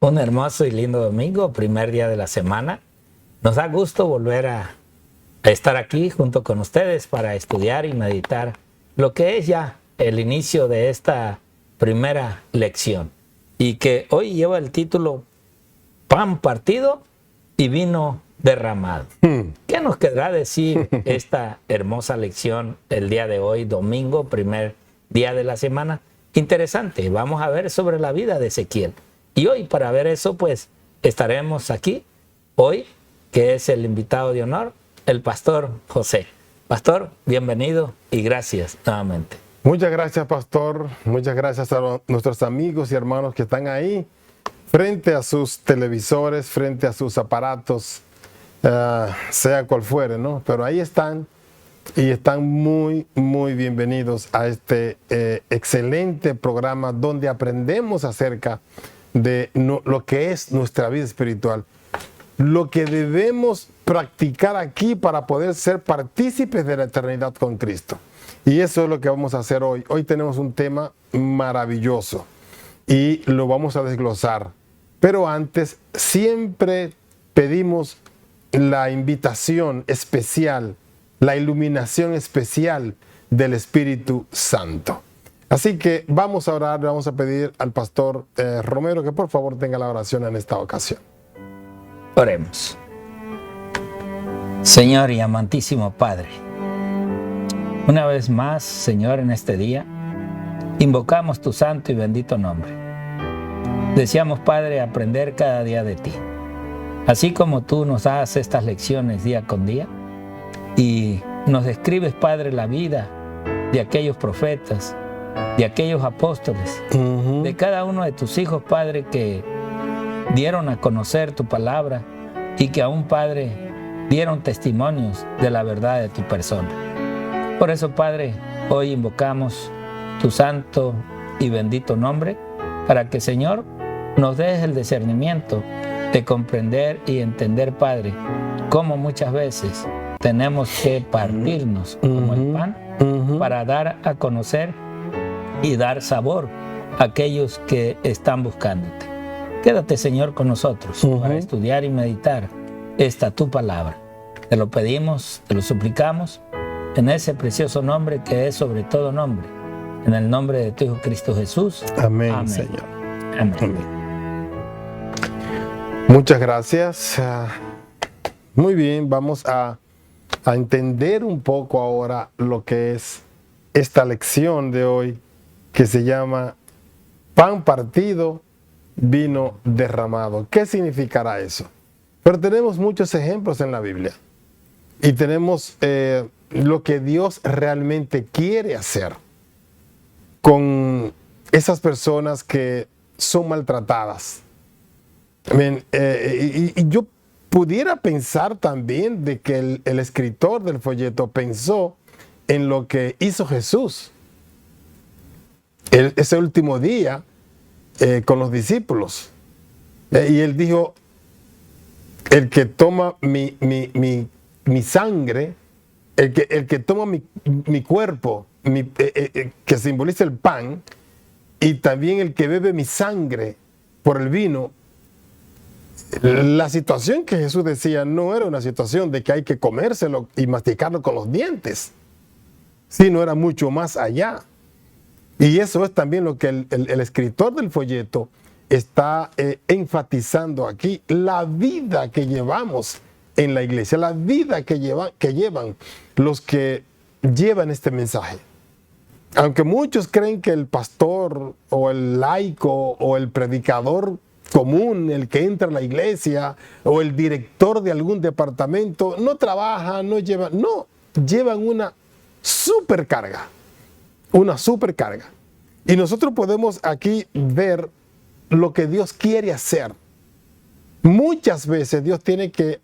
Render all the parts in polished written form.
Un hermoso y lindo domingo, primer día de la semana. Nos da gusto volver a estar aquí junto con ustedes para estudiar y meditar lo que es ya el inicio de esta primera lección y que hoy lleva el título Pan partido y vino derramado. ¿Qué nos querrá decir esta hermosa lección el día de hoy, domingo, primer día de la semana? Interesante, vamos a ver sobre la vida de Ezequiel. Y hoy para ver eso, pues estaremos aquí, hoy, que es el invitado de honor, el pastor José. Pastor, bienvenido y gracias nuevamente. Muchas gracias, pastor. Muchas gracias a nuestros amigos y hermanos que están ahí, frente a sus televisores, frente a sus aparatos, sea cual fuere, ¿no? Pero ahí están y están muy bienvenidos a este excelente programa donde aprendemos acerca de lo que es nuestra vida espiritual, lo que debemos practicar aquí para poder ser partícipes de la eternidad con Cristo. Y eso es lo que vamos a hacer hoy. Hoy tenemos un tema maravilloso y lo vamos a desglosar. Pero antes, siempre pedimos la invitación especial, la iluminación especial del Espíritu Santo. Así que vamos a orar, vamos a pedir al pastor Romero que por favor tenga la oración en esta ocasión. Oremos. Señor y amantísimo Padre, una vez más, Señor, en este día, invocamos tu santo y bendito nombre. Deseamos, Padre, aprender cada día de ti. Así como tú nos das estas lecciones día con día y nos describes, Padre, la vida de aquellos profetas, de aquellos apóstoles, de cada uno de tus hijos, Padre, que dieron a conocer tu palabra y que aún, Padre, dieron testimonios de la verdad de tu persona. Por eso, Padre, hoy invocamos tu santo y bendito nombre para que, Señor, nos des el discernimiento de comprender y entender, Padre, cómo muchas veces tenemos que partirnos como el pan para dar a conocer y dar sabor a aquellos que están buscándote. Quédate, Señor, con nosotros para estudiar y meditar esta tu palabra. Te lo pedimos, te lo suplicamos, en ese precioso nombre que es sobre todo nombre, en el nombre de tu Hijo Cristo Jesús. Amén, Amén. Señor. Amén. Amén. Muchas gracias. Muy bien, vamos a entender un poco ahora lo que es esta lección de hoy que se llama Pan partido, vino derramado. ¿Qué significará eso? Pero tenemos muchos ejemplos en la Biblia y tenemos lo que Dios realmente quiere hacer con esas personas que son maltratadas. Y yo pudiera pensar también de que el escritor del folleto pensó en lo que hizo Jesús ese último día con los discípulos. Y él dijo, el que toma mi sangre, el que toma mi cuerpo, que simboliza el pan, y también el que bebe mi sangre por el vino. La situación que Jesús decía no era una situación de que hay que comérselo y masticarlo con los dientes, sino era mucho más allá. Y eso es también lo que el escritor del folleto está enfatizando aquí, la vida que llevamos en la iglesia, la vida que llevan los que llevan este mensaje. Aunque muchos creen que el pastor o el laico o el predicador común, el que entra a la iglesia o el director de algún departamento, no trabaja, llevan una supercarga. Una supercarga. Y nosotros podemos aquí ver lo que Dios quiere hacer. Muchas veces Dios tiene que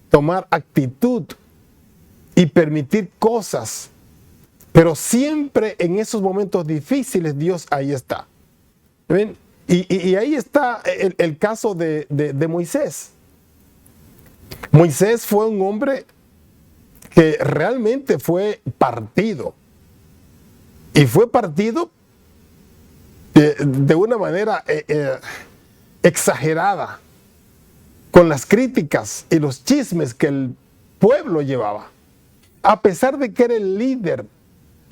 tomar actitud y permitir cosas, pero siempre en esos momentos difíciles Dios ahí está. ¿Ven? Y ahí está el caso de Moisés. Moisés fue un hombre que realmente fue partido. Y fue partido de una manera exagerada con las críticas y los chismes que el pueblo llevaba. A pesar de que era el líder,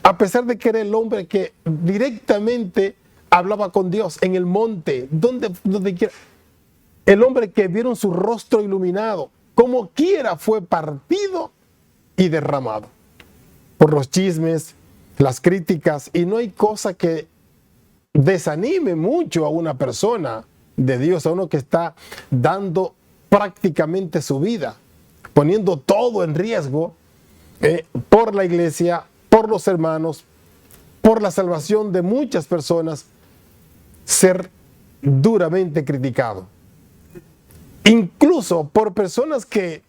a pesar de que era el hombre que directamente hablaba con Dios en el monte, donde quiera, el hombre que vieron su rostro iluminado, como quiera fue partido y derramado por los chismes, las críticas, y no hay cosa que desanime mucho a una persona de Dios, a uno que está dando prácticamente su vida, poniendo todo en riesgo por la iglesia, por los hermanos, por la salvación de muchas personas, ser duramente criticado. Incluso por personas que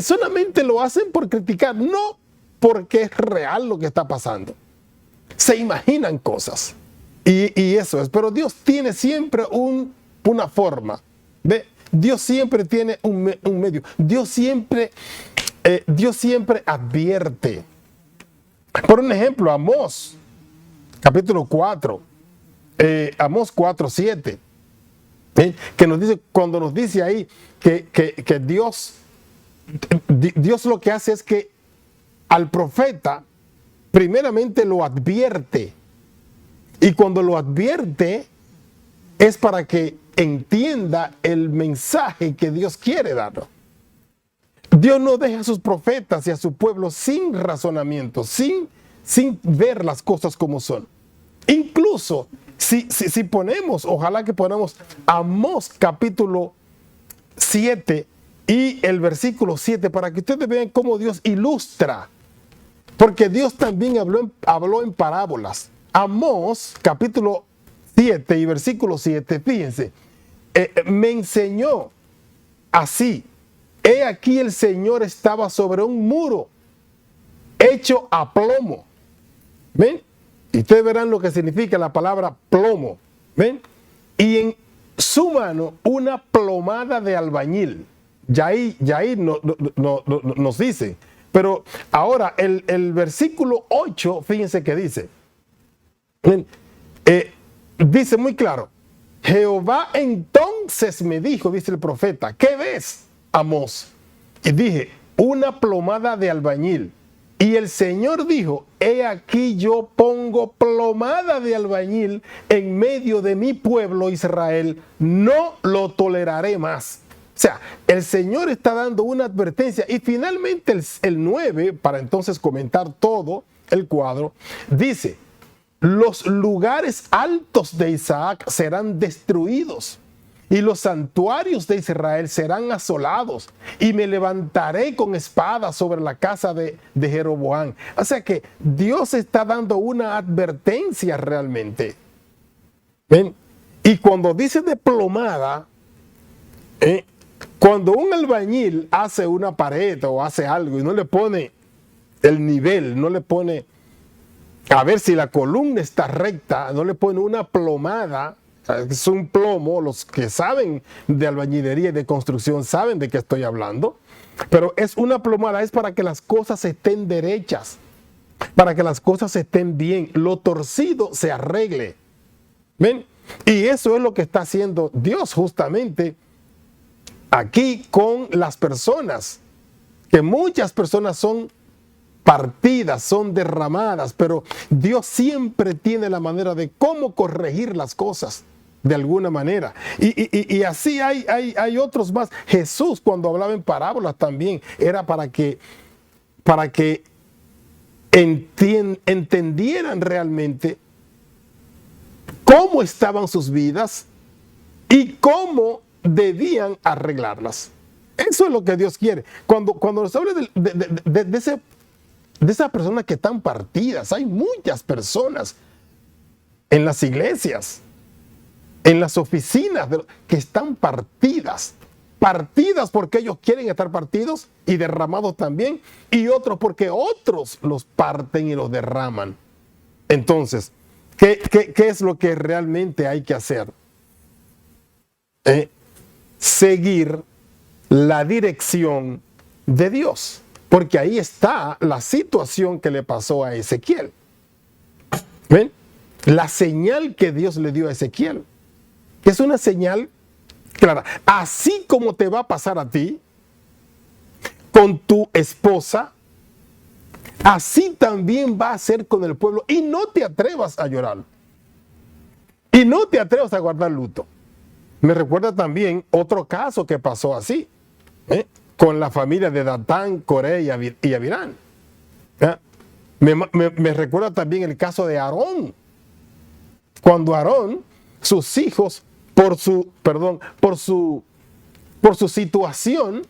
solamente lo hacen por criticar, no porque es real lo que está pasando. Se imaginan cosas. Y eso es. Pero Dios tiene siempre una forma. ¿Ve? Dios siempre tiene un medio. Dios siempre advierte. Por un ejemplo, Amós, capítulo 4. Amós 4:7. Que nos dice, cuando nos dice ahí que Dios lo que hace es que al profeta primeramente lo advierte, y cuando lo advierte es para que entienda el mensaje que Dios quiere dar. Dios no deja a sus profetas y a su pueblo sin razonamiento, sin ver las cosas como son. Incluso si ponemos, ojalá que ponamos Amós capítulo 7 y el versículo 7, para que ustedes vean cómo Dios ilustra, porque Dios también habló en parábolas. Amós capítulo 7 y versículo 7, fíjense, me enseñó así: he aquí el Señor estaba sobre un muro hecho a plomo. ¿Ven? Y ustedes verán lo que significa la palabra plomo. ¿Ven? Y en su mano una plomada de albañil. Ya ahí nos dice. Pero ahora el versículo 8, fíjense que dice. Dice muy claro: Jehová entonces me dijo, dice el profeta, ¿qué ves, Amós? Y dije, una plomada de albañil. Y el Señor dijo, he aquí yo pongo plomada de albañil en medio de mi pueblo Israel, no lo toleraré más. O sea, el Señor está dando una advertencia. Y finalmente el 9, para entonces comentar todo el cuadro, dice: los lugares altos de Isaac serán destruidos, y los santuarios de Israel serán asolados, y me levantaré con espada sobre la casa de Jeroboam. O sea que Dios está dando una advertencia realmente. ¿Ven? Y cuando dice de plomada, cuando un albañil hace una pared o hace algo y no le pone el nivel, no le pone a ver si la columna está recta, no le pone una plomada, es un plomo. Los que saben de albañilería y de construcción saben de qué estoy hablando, pero es una plomada, es para que las cosas estén derechas, para que las cosas estén bien, lo torcido se arregle. ¿Ven? Y eso es lo que está haciendo Dios justamente aquí con las personas, que muchas personas son partidas, son derramadas, pero Dios siempre tiene la manera de cómo corregir las cosas de alguna manera. Y así hay otros más. Jesús, cuando hablaba en parábolas, también era para que entendieran realmente cómo estaban sus vidas y cómo debían arreglarlas. Eso es lo que Dios quiere. Cuando nos habla de esas personas que están partidas, hay muchas personas en las iglesias, en las oficinas, que están partidas porque ellos quieren estar partidos y derramados también, y otros porque otros los parten y los derraman. Entonces, ¿qué es lo que realmente hay que hacer? Seguir la dirección de Dios. Porque ahí está la situación que le pasó a Ezequiel. ¿Ven? La señal que Dios le dio a Ezequiel. que es una señal clara. Así como te va a pasar a ti con tu esposa, así también va a ser con el pueblo. Y no te atrevas a llorar. Y no te atrevas a guardar luto. Me recuerda también otro caso que pasó así, con la familia de Datán, Coré y Abirán. Me recuerda también el caso de Aarón. Cuando Aarón, sus hijos, por su situación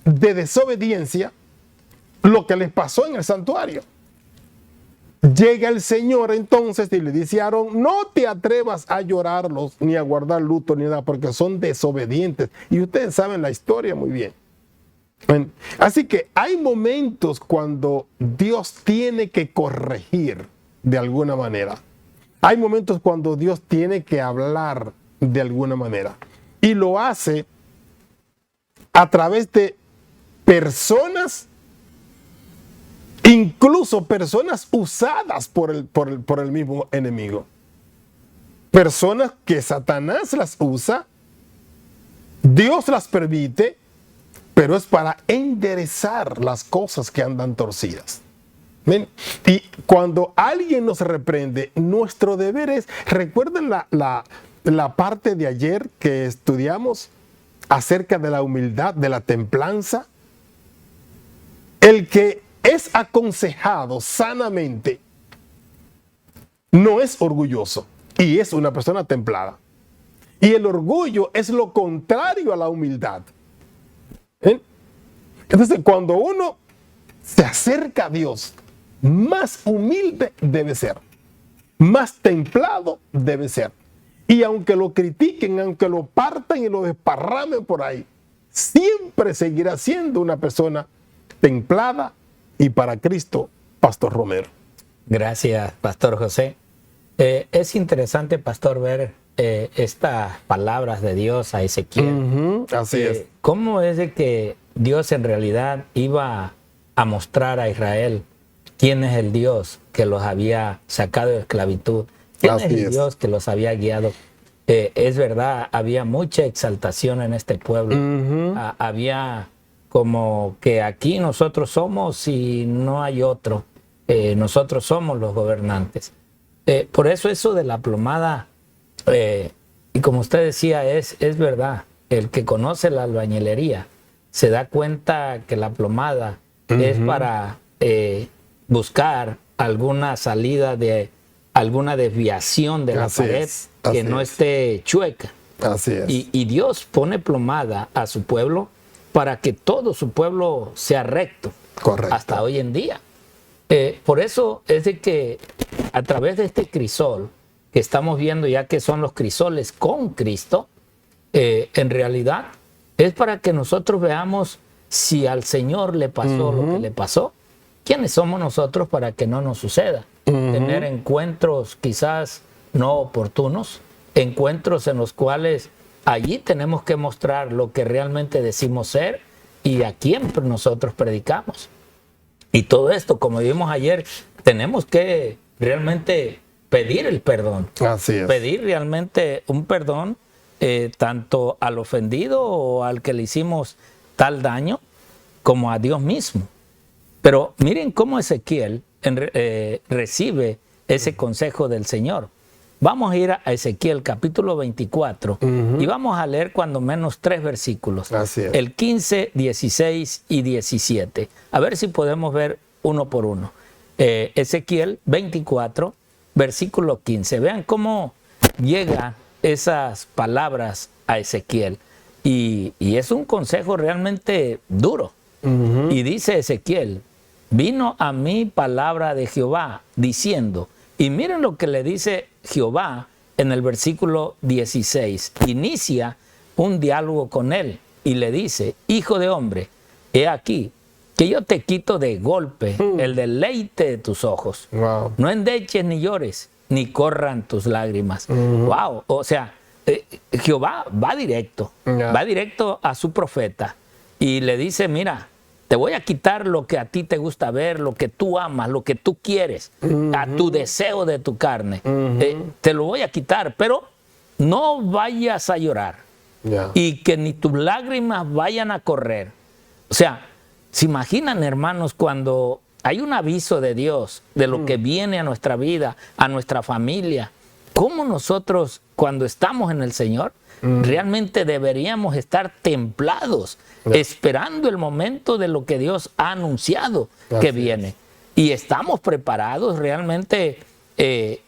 de desobediencia, lo que les pasó en el santuario. Llega el Señor entonces y le dice a Aarón, no te atrevas a llorarlos, ni a guardar luto, ni nada, porque son desobedientes. Y ustedes saben la historia muy bien. Así que hay momentos cuando Dios tiene que corregir de alguna manera. Hay momentos cuando Dios tiene que hablar de alguna manera. Y lo hace a través de personas, incluso personas usadas por el mismo enemigo. Personas que Satanás las usa, Dios las permite, pero es para enderezar las cosas que andan torcidas. ¿Ven? Y cuando alguien nos reprende, nuestro deber es, recuerden la parte de ayer que estudiamos acerca de la humildad, de la templanza. El que es aconsejado sanamente no es orgulloso y es una persona templada. Y el orgullo es lo contrario a la humildad. Entonces, cuando uno se acerca a Dios, más humilde debe ser, más templado debe ser. Y aunque lo critiquen, aunque lo partan y lo desparramen por ahí, siempre seguirá siendo una persona templada y para Cristo, Pastor Romero. Gracias, Pastor José. Es interesante, Pastor, ver estas palabras de Dios a Ezequiel. Así es. ¿Cómo es de que Dios en realidad iba a mostrar a Israel quién es el Dios que los había sacado de esclavitud? ¿Quién es el Dios que los había guiado? Es verdad, había mucha exaltación en este pueblo. Había como que aquí nosotros somos y no hay otro. Nosotros somos los gobernantes. Por eso de la plomada, y como usted decía, es verdad. El que conoce la albañilería se da cuenta que la plomada es para buscar alguna salida de alguna desviación de la pared que no esté chueca. Así es. Y Dios pone plomada a su pueblo para que todo su pueblo sea recto. Correcto. Hasta hoy en día. Por eso es de que a través de este crisol que estamos viendo, ya que son los crisoles con Cristo, en realidad es para que nosotros veamos si al Señor le pasó lo que le pasó. ¿Quiénes somos nosotros para que no nos suceda? Tener encuentros quizás no oportunos, encuentros en los cuales allí tenemos que mostrar lo que realmente decimos ser y a quién nosotros predicamos. Y todo esto, como vimos ayer, tenemos que realmente pedir el perdón. Así es. Pedir realmente un perdón tanto al ofendido o al que le hicimos tal daño, como a Dios mismo. Pero miren cómo Ezequiel recibe ese consejo del Señor. Vamos a ir a Ezequiel capítulo 24 y vamos a leer cuando menos 3 versículos. Así es. El 15, 16 y 17. A ver si podemos ver uno por uno. Ezequiel 24, versículo 15. Vean cómo llega esas palabras a Ezequiel. Y es un consejo realmente duro. Y dice Ezequiel, vino a mí palabra de Jehová diciendo, y miren lo que le dice Jehová en el versículo 16. Inicia un diálogo con él y le dice, hijo de hombre, he aquí que yo te quito de golpe el deleite de tus ojos. Wow. No endeches ni llores, ni corran tus lágrimas. Wow, o sea, Jehová va directo a su profeta y le dice, mira, te voy a quitar lo que a ti te gusta ver, lo que tú amas, lo que tú quieres, a tu deseo de tu carne. Te lo voy a quitar, pero no vayas a llorar y que ni tus lágrimas vayan a correr. O sea, ¿se imaginan, hermanos, cuando hay un aviso de Dios de lo que viene a nuestra vida, a nuestra familia? ¿Cómo nosotros, cuando estamos en el Señor, realmente deberíamos estar templados, esperando el momento de lo que Dios ha anunciado que viene? Y estamos preparados realmente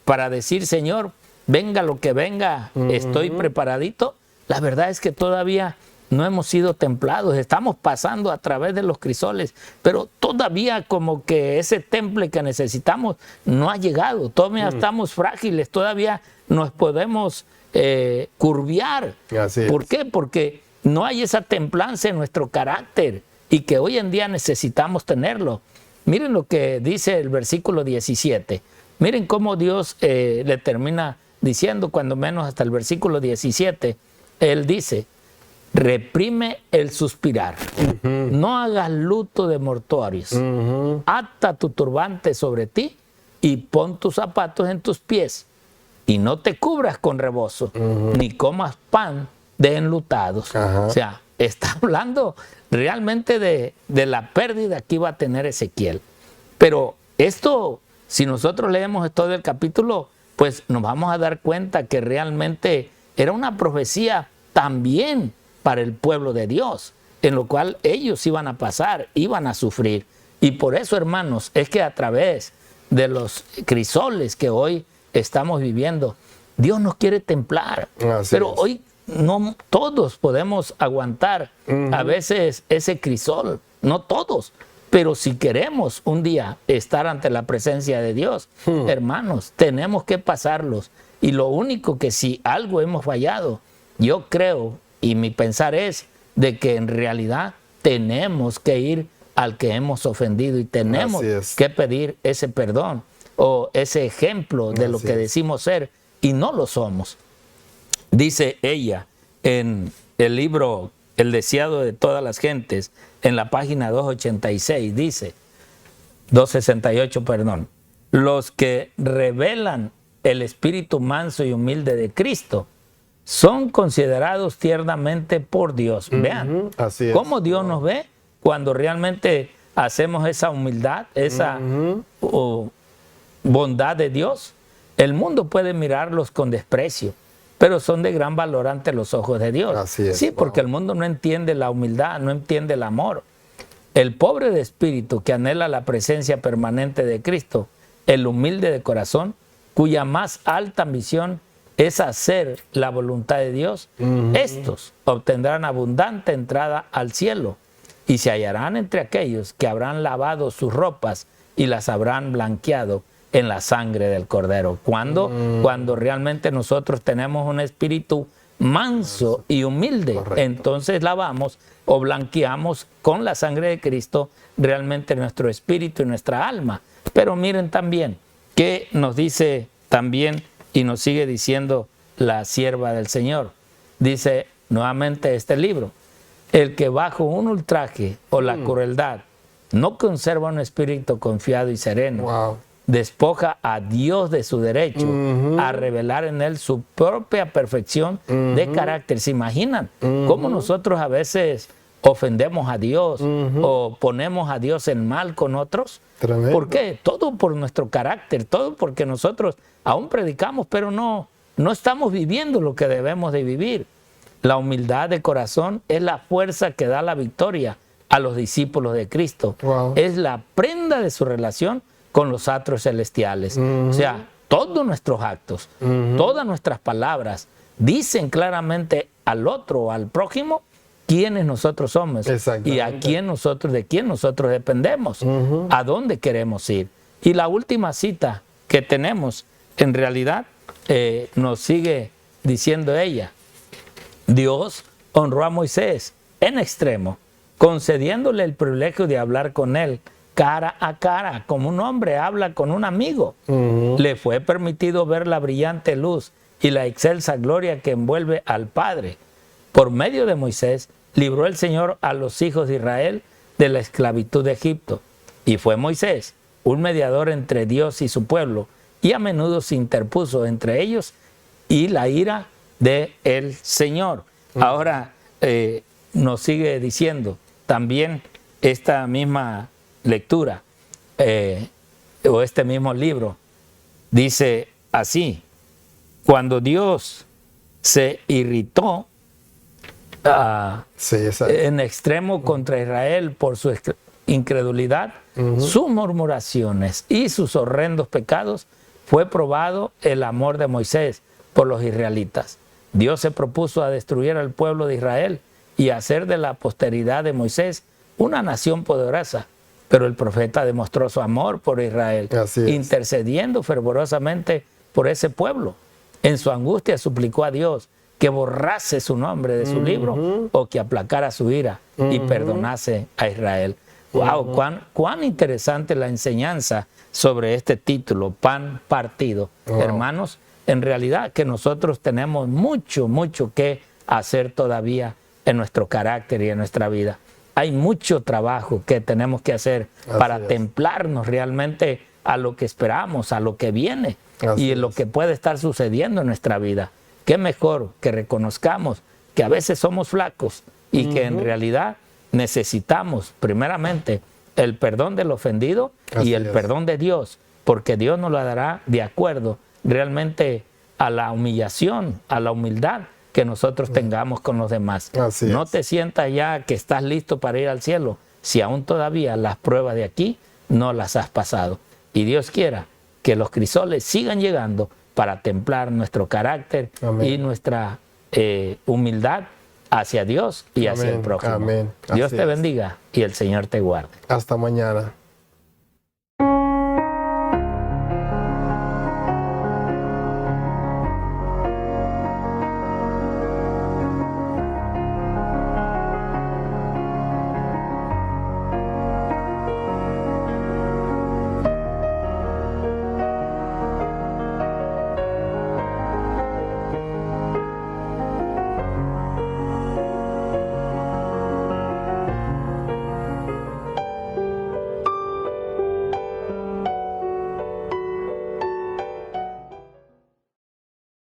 para decir, Señor, venga lo que venga, estoy preparadito. La verdad es que todavía no hemos sido templados, estamos pasando a través de los crisoles, pero todavía como que ese temple que necesitamos no ha llegado, todavía estamos frágiles, todavía nos podemos curviar. ¿Por qué? Porque no hay esa templanza en nuestro carácter y que hoy en día necesitamos tenerlo. Miren lo que dice el versículo 17. Miren cómo Dios le termina diciendo, cuando menos hasta el versículo 17. Él dice, reprime el suspirar. No hagas luto de mortuorios. Ata tu turbante sobre ti y pon tus zapatos en tus pies. Y no te cubras con rebozo, ni comas pan de enlutados. O sea, está hablando realmente de la pérdida que iba a tener Ezequiel. Pero esto, si nosotros leemos todo el capítulo, pues nos vamos a dar cuenta que realmente era una profecía también para el pueblo de Dios, en lo cual ellos iban a pasar, iban a sufrir. Y por eso, hermanos, es que a través de los crisoles que hoy estamos viviendo, Dios nos quiere templar. Pero hoy no todos podemos aguantar a veces ese crisol, no todos. Pero si queremos un día estar ante la presencia de Dios, hermanos, tenemos que pasarlos. Y lo único que si algo hemos fallado, yo creo, y mi pensar es de que en realidad tenemos que ir al que hemos ofendido y tenemos que pedir ese perdón o ese ejemplo de lo que decimos ser y no lo somos. Dice ella en el libro El deseado de todas las gentes, en la página 286, dice, 268, perdón, los que revelan el espíritu manso y humilde de Cristo son considerados tiernamente por Dios. Vean cómo Dios nos ve cuando realmente hacemos esa humildad, esa bondad de Dios. El mundo puede mirarlos con desprecio, pero son de gran valor ante los ojos de Dios. Sí, porque el mundo no entiende la humildad, no entiende el amor. El pobre de espíritu que anhela la presencia permanente de Cristo, el humilde de corazón, cuya más alta ambición es hacer la voluntad de Dios, estos obtendrán abundante entrada al cielo y se hallarán entre aquellos que habrán lavado sus ropas y las habrán blanqueado en la sangre del Cordero. Cuando realmente nosotros tenemos un espíritu manso y humilde, entonces lavamos o blanqueamos con la sangre de Cristo realmente nuestro espíritu y nuestra alma. Pero miren también que nos dice también y nos sigue diciendo la sierva del Señor. Dice nuevamente este libro, el que bajo un ultraje o la crueldad no conserva un espíritu confiado y sereno, despoja a Dios de su derecho a revelar en él su propia perfección de carácter. ¿Se imaginan cómo nosotros a veces ofendemos a Dios o ponemos a Dios en mal con otros? Tremendo. ¿Por qué? Todo por nuestro carácter, todo porque nosotros aún predicamos, pero no estamos viviendo lo que debemos de vivir. La humildad de corazón es la fuerza que da la victoria a los discípulos de Cristo. Es la prenda de su relación con los astros celestiales. O sea, todos nuestros actos, todas nuestras palabras dicen claramente al otro o al prójimo quiénes nosotros somos y a quién nosotros, de quién nosotros dependemos, a dónde queremos ir. Y la última cita que tenemos, en realidad, nos sigue diciendo ella, Dios honró a Moisés en extremo, concediéndole el privilegio de hablar con él cara a cara, como un hombre habla con un amigo. Le fue permitido ver la brillante luz y la excelsa gloria que envuelve al Padre. Por medio de Moisés, libró el Señor a los hijos de Israel de la esclavitud de Egipto. Y fue Moisés, un mediador entre Dios y su pueblo, y a menudo se interpuso entre ellos y la ira del Señor. Ahora nos sigue diciendo también esta misma lectura o este mismo libro. Dice así: cuando Dios se irritó en extremo contra Israel por su incredulidad, sus murmuraciones y sus horrendos pecados, fue probado el amor de Moisés por los israelitas. Dios se propuso a destruir al pueblo de Israel y hacer de la posteridad de Moisés una nación poderosa. Pero el profeta demostró su amor por Israel, intercediendo fervorosamente por ese pueblo. En su angustia suplicó a Dios que borrase su nombre de su libro o que aplacara su ira y perdonase a Israel. ¡Wow! Cuán interesante la enseñanza sobre este título, Pan Partido. Hermanos, en realidad que nosotros tenemos mucho que hacer todavía en nuestro carácter y en nuestra vida. Hay mucho trabajo que tenemos que hacer para templarnos realmente a lo que esperamos, a lo que viene y lo que puede estar sucediendo en nuestra vida. Qué mejor que reconozcamos que a veces somos flacos y que en realidad necesitamos primeramente el perdón del ofendido y el perdón de Dios, porque Dios nos lo dará de acuerdo realmente a la humillación, a la humildad que nosotros tengamos con los demás. No te sientas ya que estás listo para ir al cielo si aún todavía las pruebas de aquí no las has pasado. Y Dios quiera que los crisoles sigan llegando para templar nuestro carácter y nuestra humildad hacia Dios y hacia el prójimo. Dios te bendiga y el Señor te guarde. Hasta mañana.